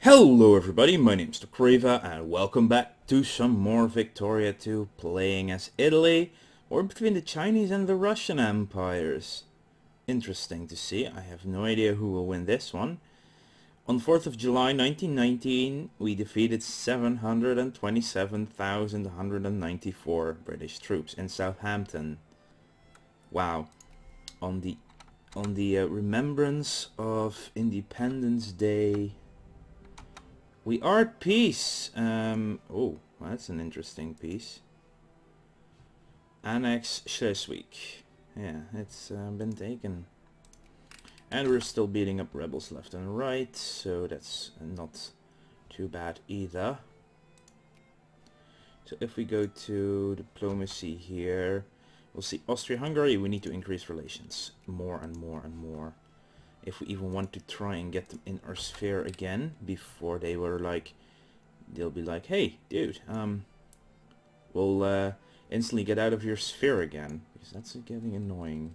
Hello everybody, my name's Creva and welcome back to some more Victoria 2 playing as Italy or between the Chinese and the Russian empires. Interesting to see. I have no idea who will win this one. On 4th of July 1919 we defeated 727,194 British troops in Southampton. Wow. On the remembrance of Independence Day, we are at peace. Oh, well, that's an interesting piece. Annex Schleswig. Yeah, it's been taken. And we're still beating up rebels left and right, so that's not too bad either. So if we go to diplomacy here, we'll see Austria-Hungary. We need to increase relations more and more and more. If we even want to try and get them in our sphere again, before they were like, they'll be like, hey dude, we'll instantly get out of your sphere again, because that's getting annoying.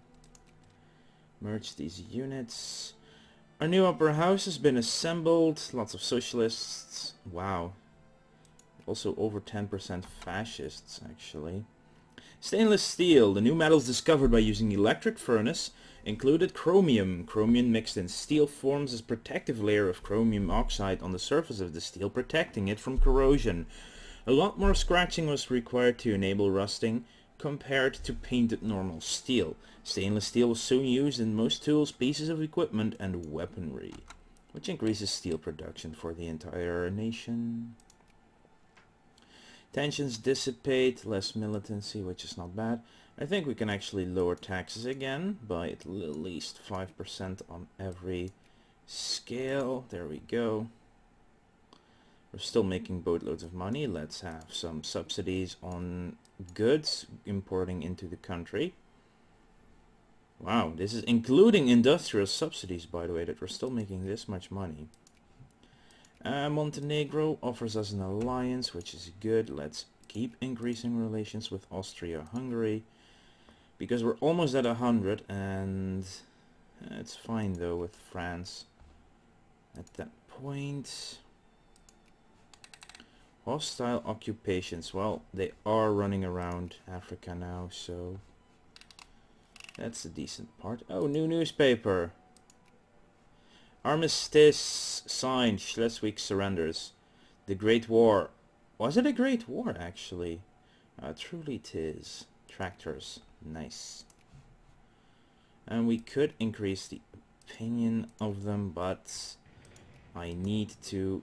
Merge these units. Our new upper house has been assembled. Lots of socialists. Wow. Also over 10% fascists actually. Stainless steel. The new metals discovered by using electric furnace included chromium. Chromium mixed in steel forms a protective layer of chromium oxide on the surface of the steel, protecting it from corrosion. A lot more scratching was required to enable rusting compared to painted normal steel. Stainless steel was soon used in most tools, pieces of equipment and weaponry, which increases steel production for the entire nation. Tensions dissipate, less militancy, which is not bad. I think we can actually lower taxes again by at least 5% on every scale. There we go. We're still making boatloads of money. Let's have some subsidies on goods importing into the country. Wow, this is including industrial subsidies, by the way, that we're still making this much money. Montenegro offers us an alliance, which is good. Let's keep increasing relations with Austria-Hungary, because we're almost at 100, and it's fine though with France at that point. Hostile occupations. Well, they are running around Africa now, so that's a decent part. Oh, new newspaper. Armistice signed. Schleswig surrenders. The Great War. Was it a Great War, actually? Truly it is. Tractors. Nice. And we could increase the opinion of them, but I need to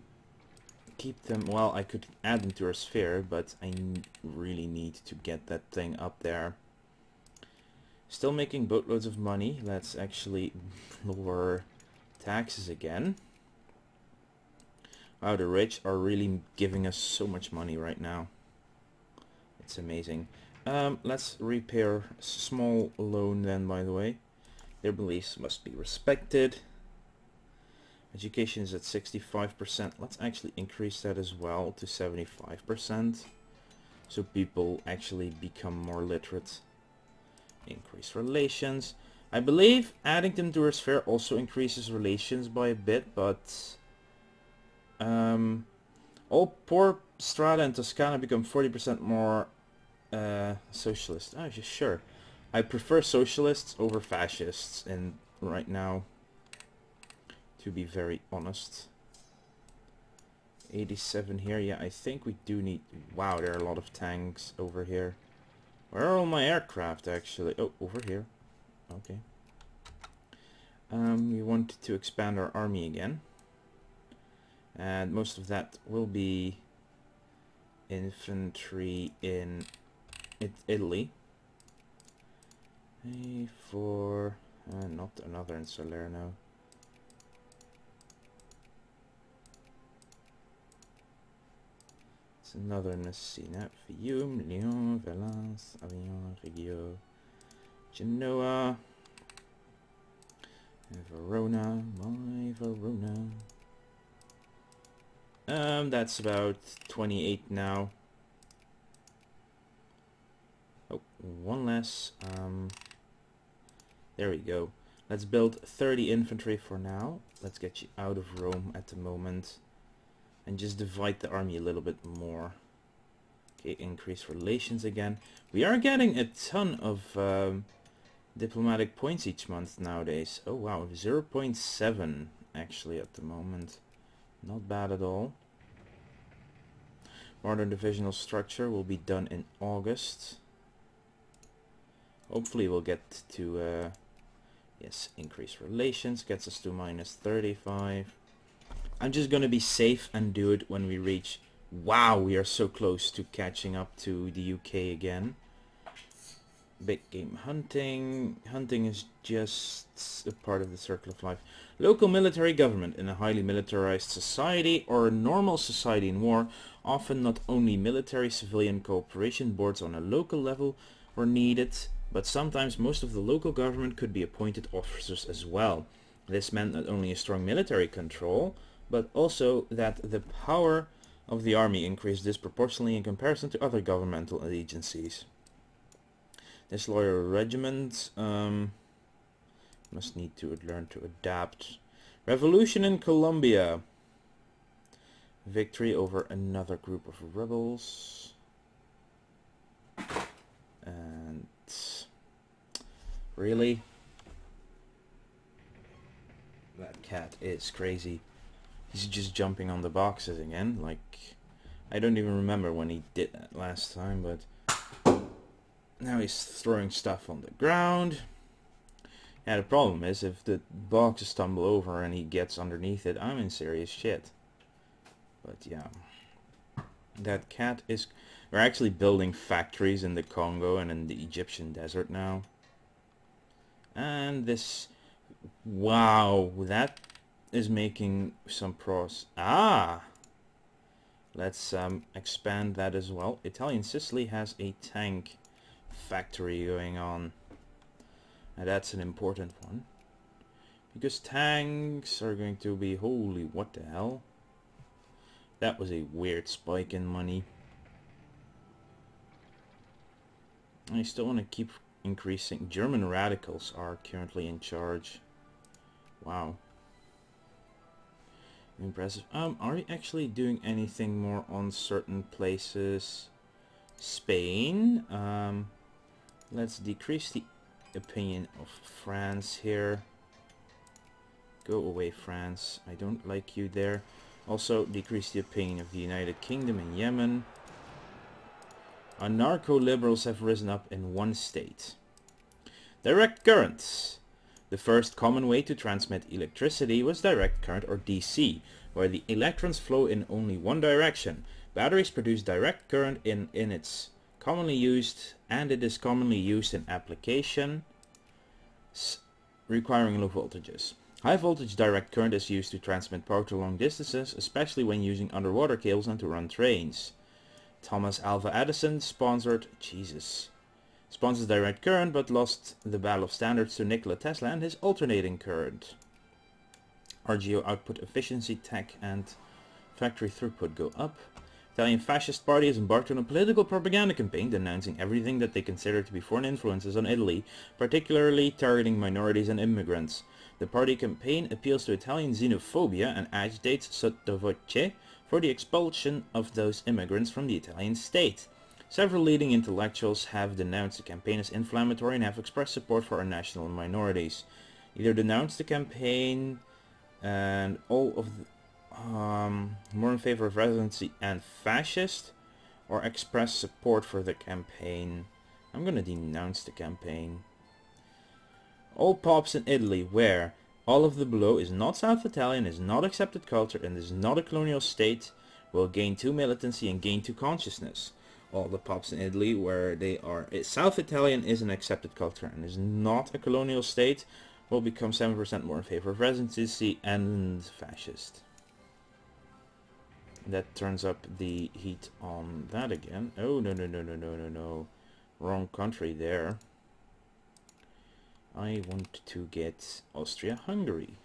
keep them. Well, I could add them to our sphere, but I really need to get that thing up there. Still making boatloads of money. Let's actually lower taxes again. Wow, the rich are really giving us so much money right now. It's amazing. Let's repair a small loan then, by the way. Their beliefs must be respected. Education is at 65%. Let's actually increase that as well to 75%. So people actually become more literate. Increase relations. I believe adding them to our sphere also increases relations by a bit, but all poor strata in Toscana become 40% more socialist. Oh, just sure. I prefer socialists over fascists in right now, to be very honest. 87 here. Yeah, I think we do need... Wow, there are a lot of tanks over here. Where are all my aircraft, actually? Oh, over here. Okay. We want to expand our army again. And most of that will be infantry in Italy. For... not another in Salerno. It's another in Messina. Fiume, Lyon, Valence, Avignon, Reggio, Genoa, Verona, my Verona. That's about 28 now. Oh, one less. There we go. Let's build 30 infantry for now. Let's get you out of Rome at the moment. and just divide the army a little bit more. Okay, increase relations again. We are getting a ton of diplomatic points each month nowadays. Oh wow, 0.7 actually at the moment. Not bad at all. Modern divisional structure will be done in August. Hopefully we'll get to, yes, increase relations, gets us to -35. I'm just gonna be safe and do it when we reach... Wow, we are so close to catching up to the UK again. Big game hunting. Hunting is just a part of the circle of life. Local military government in a highly militarized society or a normal society in war. Often not only military-civilian cooperation boards on a local level were needed, but sometimes most of the local government could be appointed officers as well. This meant not only a strong military control, but also that the power of the army increased disproportionately in comparison to other governmental agencies. This loyal regiment must need to learn to adapt. Revolution in Colombia. Victory over another group of rebels. And really? That cat is crazy. He's just jumping on the boxes again. Like, I don't even remember when he did that last time, but now he's throwing stuff on the ground. Yeah, the problem is if the boxes tumble over and he gets underneath it, I'm in serious shit. But yeah, that cat is... We're actually building factories in the Congo and in the Egyptian desert now. And this... Wow, that is making some pros. Ah! Let's expand that as well. Italian Sicily has a tank factory going on. And that's an important one. Because tanks are going to be... Holy, what the hell? That was a weird spike in money. I still want to keep increasing. German radicals are currently in charge. Wow. Impressive. Are we actually doing anything more on certain places? Spain. Let's decrease the opinion of France here. Go away, France. I don't like you there. Also decrease the opinion of the United Kingdom and Yemen. Anarcho-liberals have risen up in one state. Direct currents. The first common way to transmit electricity was direct current, or DC, where the electrons flow in only one direction. Batteries produce direct current in its commonly used, and it is commonly used in applications requiring low voltages. High voltage direct current is used to transmit power to long distances, especially when using underwater cables and to run trains. Thomas Alva Edison sponsored direct current, but lost the battle of standards to Nikola Tesla and his alternating current. RGO output efficiency, tech and factory throughput go up. Italian Fascist Party has embarked on a political propaganda campaign denouncing everything that they consider to be foreign influences on Italy, particularly targeting minorities and immigrants. The party campaign appeals to Italian xenophobia and agitates sotto voce for the expulsion of those immigrants from the Italian state. Several leading intellectuals have denounced the campaign as inflammatory and have expressed support for our national minorities. Either denounce the campaign and all of the more in favor of residency and fascist, or express support for the campaign. I'm gonna denounce the campaign. All pops in Italy where all of the below is not South Italian, is not accepted culture, and is not a colonial state will gain 2 militancy and gain 2 consciousness. All the pops in Italy where they are South Italian is an accepted culture and is not a colonial state will become 7% more in favor of residency and fascist. That turns up the heat on that again. Oh, no. Wrong country there. I want to get Austria-Hungary.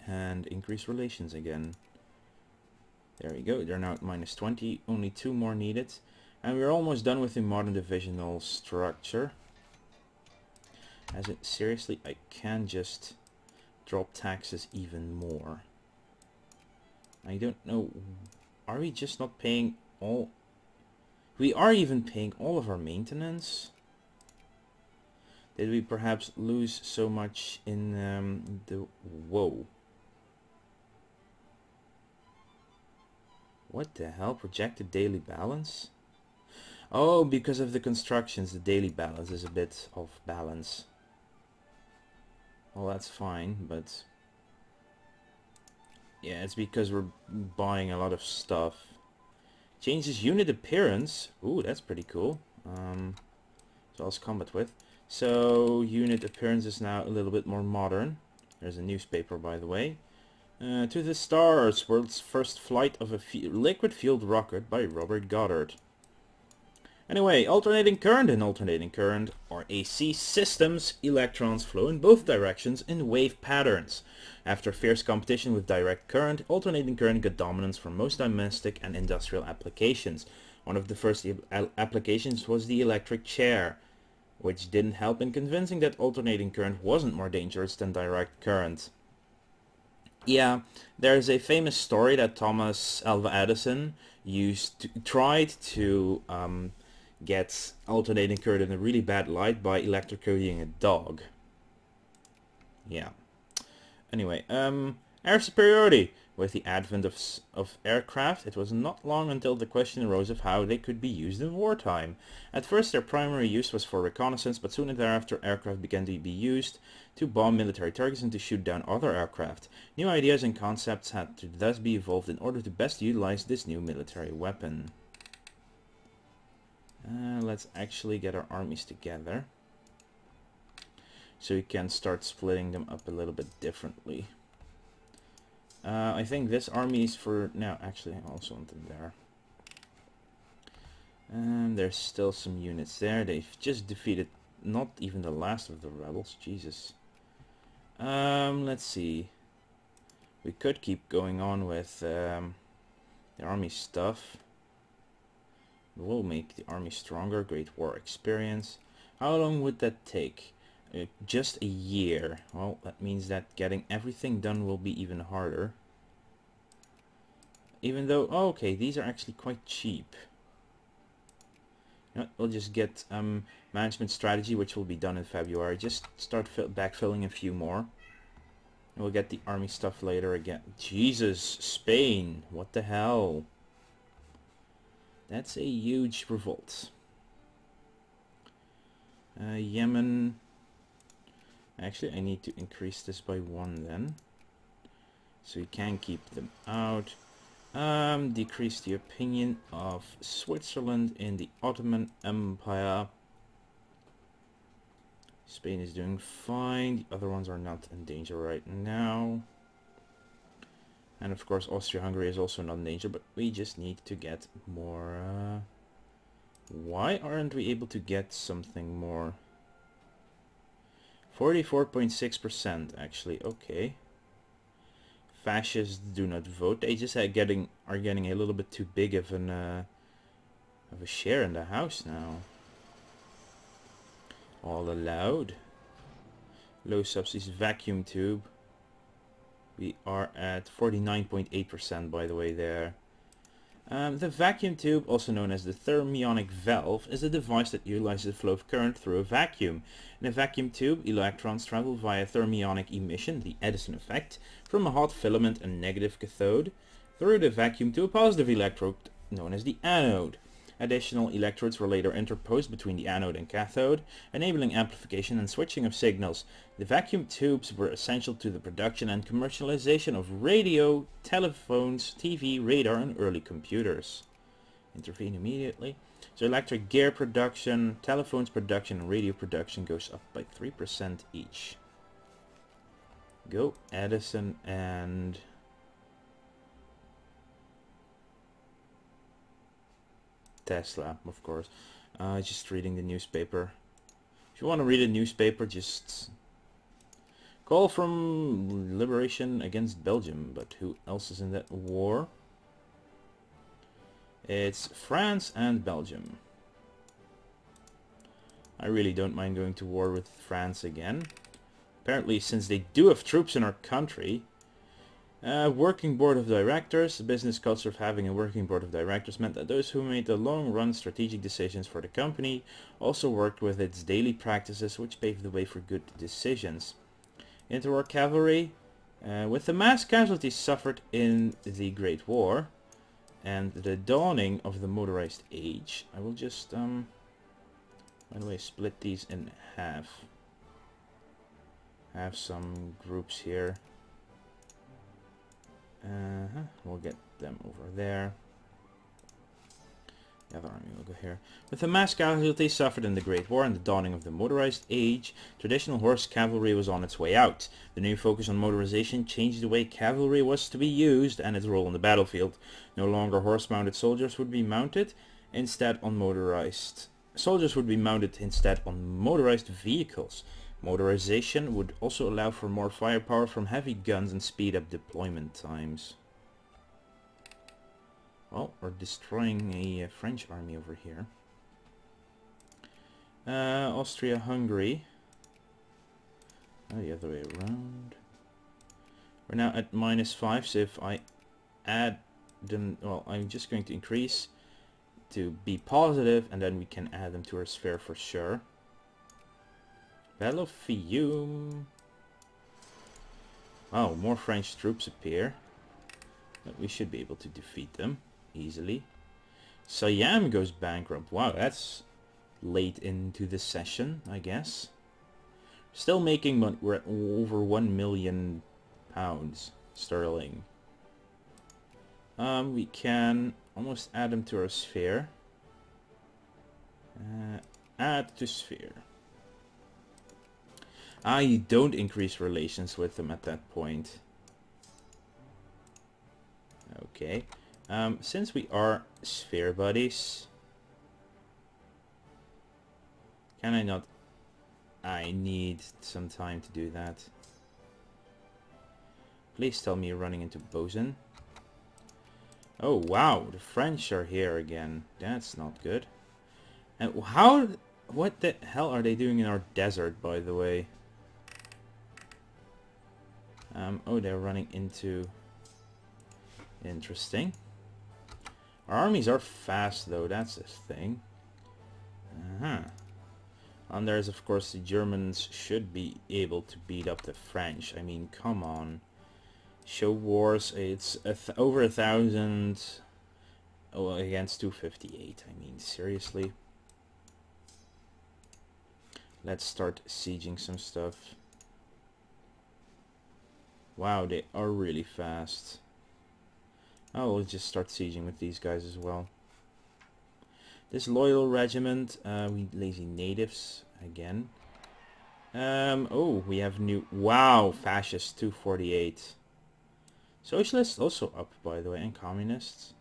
And increase relations again. There we go. They're now at -20. Only 2 more needed. And we're almost done with the modern divisional structure. Seriously, I can just drop taxes even more. I don't know. Are we just not paying all... We are even paying all of our maintenance. Did we perhaps lose so much in the... Whoa. What the hell? Projected daily balance? Oh, because of the constructions, the daily balance is a bit off balance. Well, that's fine, but... Yeah, it's because we're buying a lot of stuff. Changes unit appearance. Ooh, that's pretty cool. So I'll combat with. So, unit appearance is now a little bit more modern. There's a newspaper, by the way. To the Stars, world's first flight of a liquid-fueled rocket by Robert Goddard. Anyway, alternating current. In alternating current, or AC systems, electrons flow in both directions in wave patterns. After fierce competition with direct current, alternating current got dominance for most domestic and industrial applications. One of the first applications was the electric chair, which didn't help in convincing that alternating current wasn't more dangerous than direct current. Yeah, there's a famous story that Thomas Alva Edison tried to get alternating current in a really bad light by electrocuting a dog. Yeah. Anyway, air superiority. With the advent of aircraft, it was not long until the question arose of how they could be used in wartime. At first their primary use was for reconnaissance, but soon thereafter aircraft began to be used to bomb military targets and to shoot down other aircraft. New ideas and concepts had to thus be evolved in order to best utilize this new military weapon. Let's actually get our armies together, so we can start splitting them up a little bit differently. I think this army is for now. Actually, I also want them there. And there's still some units there. They've just defeated not even the last of the rebels. Jesus. Let's see. We could keep going on with the army stuff. We'll make the army stronger. Great war experience. How long would that take? Just a year. Well, that means that getting everything done will be even harder. Even though, oh, okay, these are actually quite cheap. You know, we'll just get management strategy, which will be done in February. Just start backfilling a few more. And we'll get the army stuff later again. Jesus, Spain, what the hell? That's a huge revolt. Yemen. Actually, I need to increase this by 1 then, so we can keep them out. Decrease the opinion of Switzerland in the Ottoman Empire. Spain is doing fine. The other ones are not in danger right now. And of course Austria-Hungary is also not in danger, but we just need to get more... Why aren't we able to get something more? 44.6% actually, okay. Fascists do not vote. They just are getting a little bit too big of a share in the house now. All allowed. Low subsidies, vacuum tube. We are at 49.8% by the way there. The vacuum tube, also known as the thermionic valve, is a device that utilizes the flow of current through a vacuum. In a vacuum tube, electrons travel via thermionic emission, the Edison effect, from a hot filament and negative cathode through the vacuum to a positive electrode known as the anode. Additional electrodes were later interposed between the anode and cathode, enabling amplification and switching of signals. The vacuum tubes were essential to the production and commercialization of radio, telephones, TV, radar, and early computers. Intervene immediately. So electric gear production, telephones production, and radio production goes up by 3% each. Go Edison and... Tesla, of course. Just reading the newspaper. If you want to read a newspaper, just call from Liberation against Belgium. But who else is in that war? It's France and Belgium. I really don't mind going to war with France again. Apparently, since they do have troops in our country. Working board of directors. The business culture of having a working board of directors meant that those who made the long-run strategic decisions for the company also worked with its daily practices, which paved the way for good decisions. Interwar cavalry. With the mass casualties suffered in the Great War and the dawning of the motorized age, I will just, by the way, split these in half. Have some groups here. We'll get them over there. The other army will go here. With the mass casualties suffered in the Great War and the dawning of the motorized age, traditional horse cavalry was on its way out. The new focus on motorization changed the way cavalry was to be used and its role on the battlefield. No longer horse-mounted soldiers would be mounted, instead on motorized. Soldiers would be mounted instead on motorized vehicles. Motorization would also allow for more firepower from heavy guns and speed up deployment times. Well, we're destroying a French army over here. Austria-Hungary. Oh, the other way around. We're now at -5, so if I add them, well, I'm just going to increase to be positive, and then we can add them to our sphere for sure. Battle of Fiume. Oh, more French troops appear. But we should be able to defeat them easily. Siam goes bankrupt. Wow, that's late into the session, I guess. Still making money. We're at over £1 million sterling. We can almost add them to our sphere. Add to sphere. You don't increase relations with them at that point. Okay. Since we are sphere buddies, can I not? I need some time to do that. Please tell me you're running into Boson. Oh wow, the French are here again. That's not good. And what the hell are they doing in our desert, by the way? Oh, they're running into... Interesting. Our armies are fast, though. That's the thing. And there's, of course, the Germans should be able to beat up the French. I mean, come on. Show wars. It's over 1,000 against 258. I mean, seriously. Let's start sieging some stuff. Wow, they are really fast. Oh, we'll just start sieging with these guys as well. This loyal regiment, we lazy natives again. Oh, we have new... Wow, fascists 248. Socialists also up, by the way, and communists.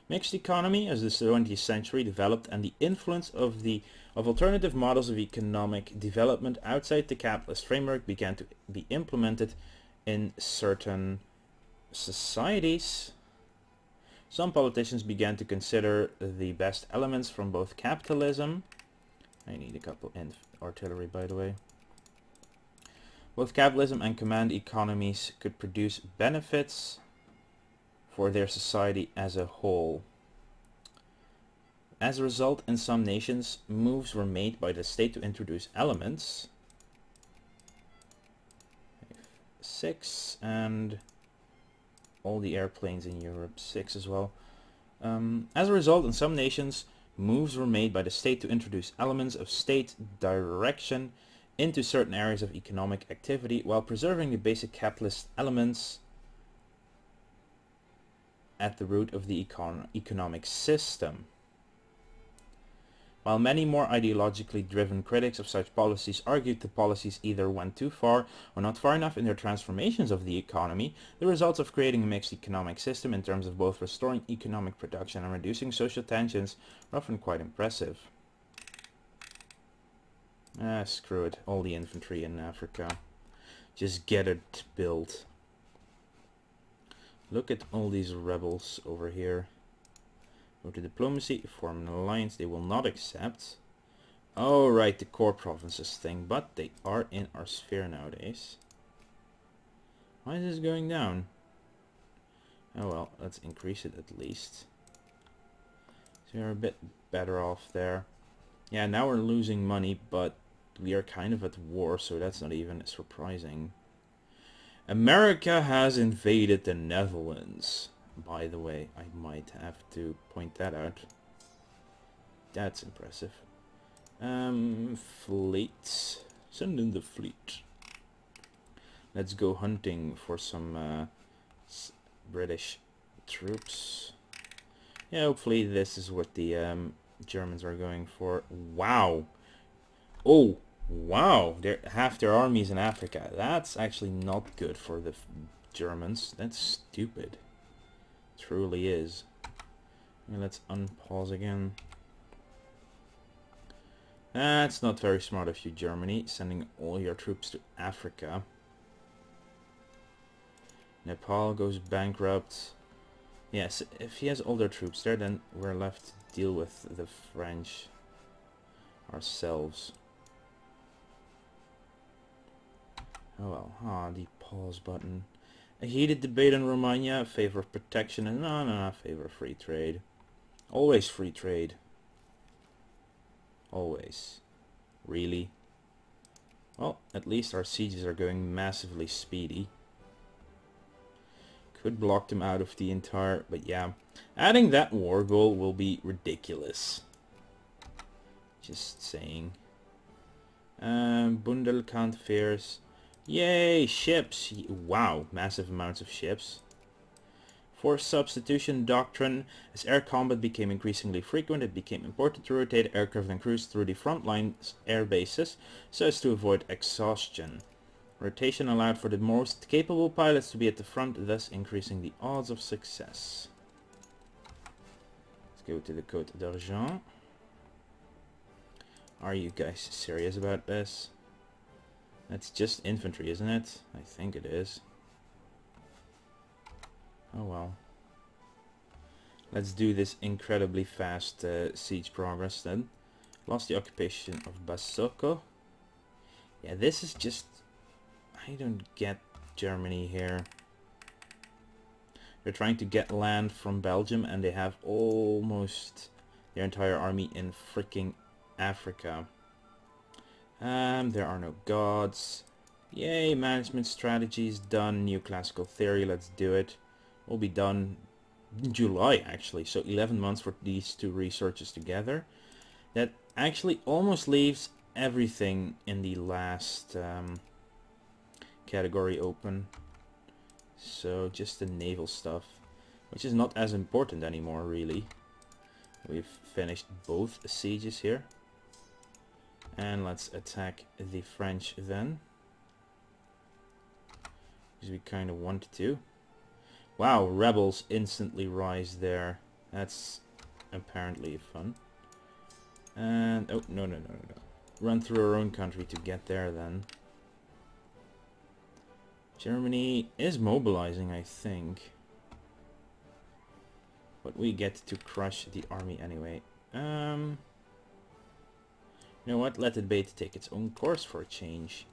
Mixed economy as the 20th century developed, and the influence of alternative models of economic development outside the capitalist framework began to be implemented in certain societies. Some politicians began to consider the best elements from both capitalism. I need a couple artillery, by the way. Both capitalism and command economies could produce benefits for their society as a whole. As a result, in some nations, moves were made by the state to introduce elements. 6, and all the airplanes in Europe, 6 as well. As a result, in some nations, moves were made by the state to introduce elements of state direction into certain areas of economic activity while preserving the basic capitalist elements at the root of the economic system. While many more ideologically driven critics of such policies argued the policies either went too far or not far enough in their transformations of the economy, the results of creating a mixed economic system in terms of both restoring economic production and reducing social tensions are often quite impressive. Screw it. All the infantry in Africa. Just get it built. Look at all these rebels over here. Go to diplomacy, form an alliance. They will not accept. Oh, right, the core provinces thing. But they are in our sphere nowadays. Why is this going down? Oh well, let's increase it at least. So we're a bit better off there. Yeah, now we're losing money, but we are kind of at war, so that's not even surprising. America has invaded the Netherlands. By the way, I might have to point that out. That's impressive. Fleet. Send in the fleet. Let's go hunting for some British troops. Yeah, hopefully this is what the Germans are going for. Wow. Oh, wow. Half their armies in Africa. That's actually not good for the Germans. That's stupid. Truly is. And let's unpause again. That's not very smart of you, Germany, sending all your troops to Africa. Nepal goes bankrupt. Yes, if he has all their troops there, then we're left to deal with the French ourselves. Oh well, the pause button. A heated debate in Romania, favor of protection, and no, favor of free trade. Always free trade. Always. Really? Well, at least our sieges are going massively speedy. Could block them out of the entire... But yeah, adding that war goal will be ridiculous. Just saying. Bundelkant fears. Yay, ships. Wow, massive amounts of ships. Force substitution doctrine. As air combat became increasingly frequent, it became important to rotate aircraft and crews through the front lines air bases so as to avoid exhaustion. Rotation allowed for the most capable pilots to be at the front, thus increasing the odds of success. Let's go to the Côte d'Argent. Are you guys serious about this? That's just infantry, isn't it? I think it is. Oh well. Let's do this incredibly fast siege progress then. Lost the occupation of Basoko. Yeah, this is just... I don't get Germany here. They're trying to get land from Belgium and they have almost their entire army in freaking Africa. There are no gods. Yay, management strategies done. New classical theory, let's do it. Will be done in July actually, so 11 months for these two researches together. That actually almost leaves everything in the last category open. So just the naval stuff, which is not as important anymore really. We've finished both sieges here. And let's attack the French then. Because we kind of want to. Wow, rebels instantly rise there. That's apparently fun. And, oh, no. Run through our own country to get there then. Germany is mobilizing, I think. But we get to crush the army anyway. You know what? Let the debate take its own course for a change.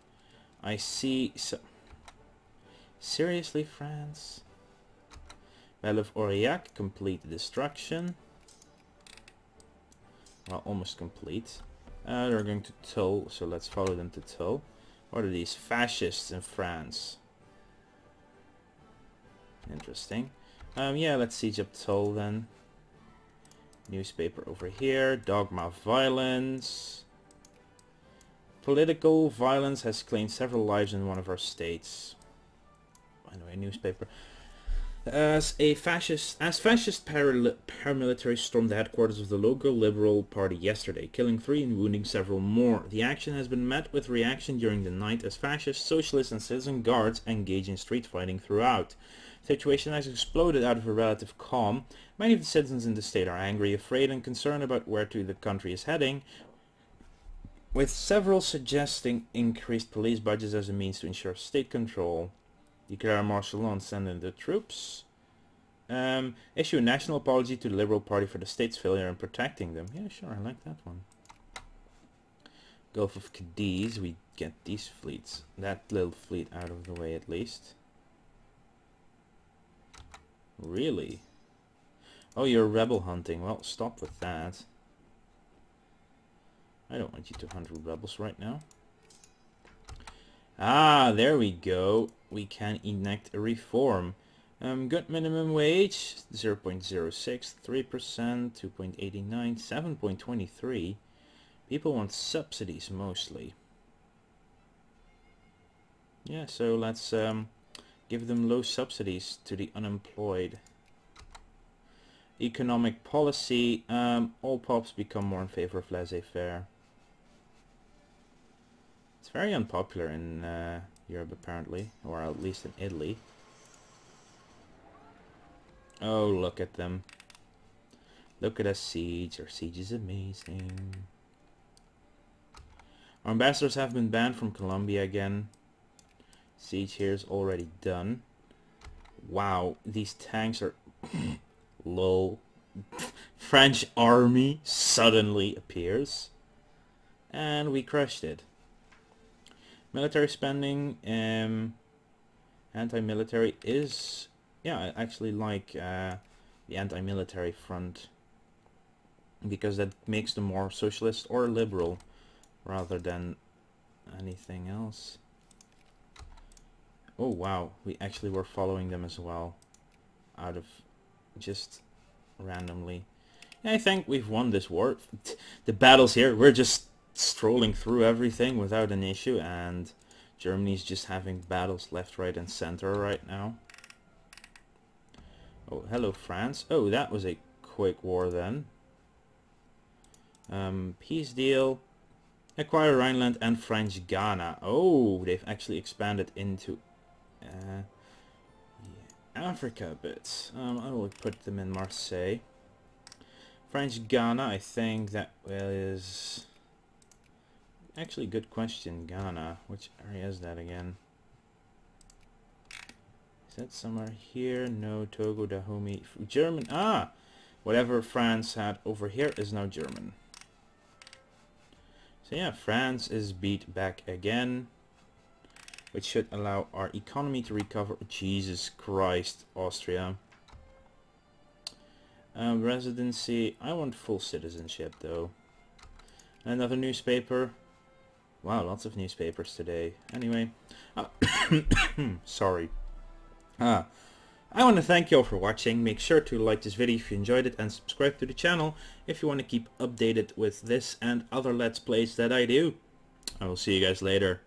I see... Seriously, France? Battle of Aurillac, complete destruction. Well, almost complete. They're going to Tulle, so let's follow them to Tulle. What are these fascists in France? Interesting. Yeah, let's siege up Tulle then. Newspaper over here. Dogma violence. Political violence has claimed several lives in one of our states. Anyway, newspaper. As fascist paramilitaries stormed the headquarters of the local Liberal Party yesterday, killing 3 and wounding several more. The action has been met with reaction during the night as fascists, socialists and citizen guards engage in street fighting throughout. The situation has exploded out of a relative calm. Many of the citizens in the state are angry, afraid and concerned about where the country is heading, with several suggesting increased police budgets as a means to ensure state control. Declare martial law and send in the troops. Issue a national apology to the Liberal Party for the state's failure in protecting them. Yeah, sure, I like that one. Gulf of Cadiz, we get these fleets. That little fleet out of the way at least. Really? Oh, you're rebel hunting. Well, stop with that. I don't want you to hunt rebels right now. Ah, there we go. We can enact a reform. Good minimum wage, 0.06, 3%, 2.89, 7.23. People want subsidies mostly. Yeah, so let's give them low subsidies to the unemployed. Economic policy, all pops become more in favor of laissez-faire. It's very unpopular in Europe apparently, or at least in Italy. Oh, look at them. Look at us siege. Our siege is amazing. Our ambassadors have been banned from Colombia again. Siege here is already done. Wow, these tanks are... Lol. French army suddenly appears. And we crushed it. Military spending, anti-military is... Yeah, I actually like the anti-military front. Because that makes them more socialist or liberal rather than anything else. Oh wow, we actually were following them as well. Out of just randomly. Yeah, I think we've won this war. The battles here, we're just strolling through everything without an issue, and Germany's just having battles left, right and center right now. Oh, hello France. Oh, that was a quick war then. Peace deal. Acquire Rhineland and French Ghana. Oh, they've actually expanded into Africa a bit. I will put them in Marseille. French Ghana, I think that is... Actually, good question. Ghana. Which area is that again? Is that somewhere here? No, Togo, Dahomey. German. Ah! Whatever France had over here is now German. So yeah, France is beat back again, which should allow our economy to recover. Jesus Christ, Austria. Residency. I want full citizenship though. Another newspaper. Wow, lots of newspapers today. Anyway, sorry. I want to thank you all for watching. Make sure to like this video if you enjoyed it and subscribe to the channel if you want to keep updated with this and other Let's Plays that I do. I will see you guys later.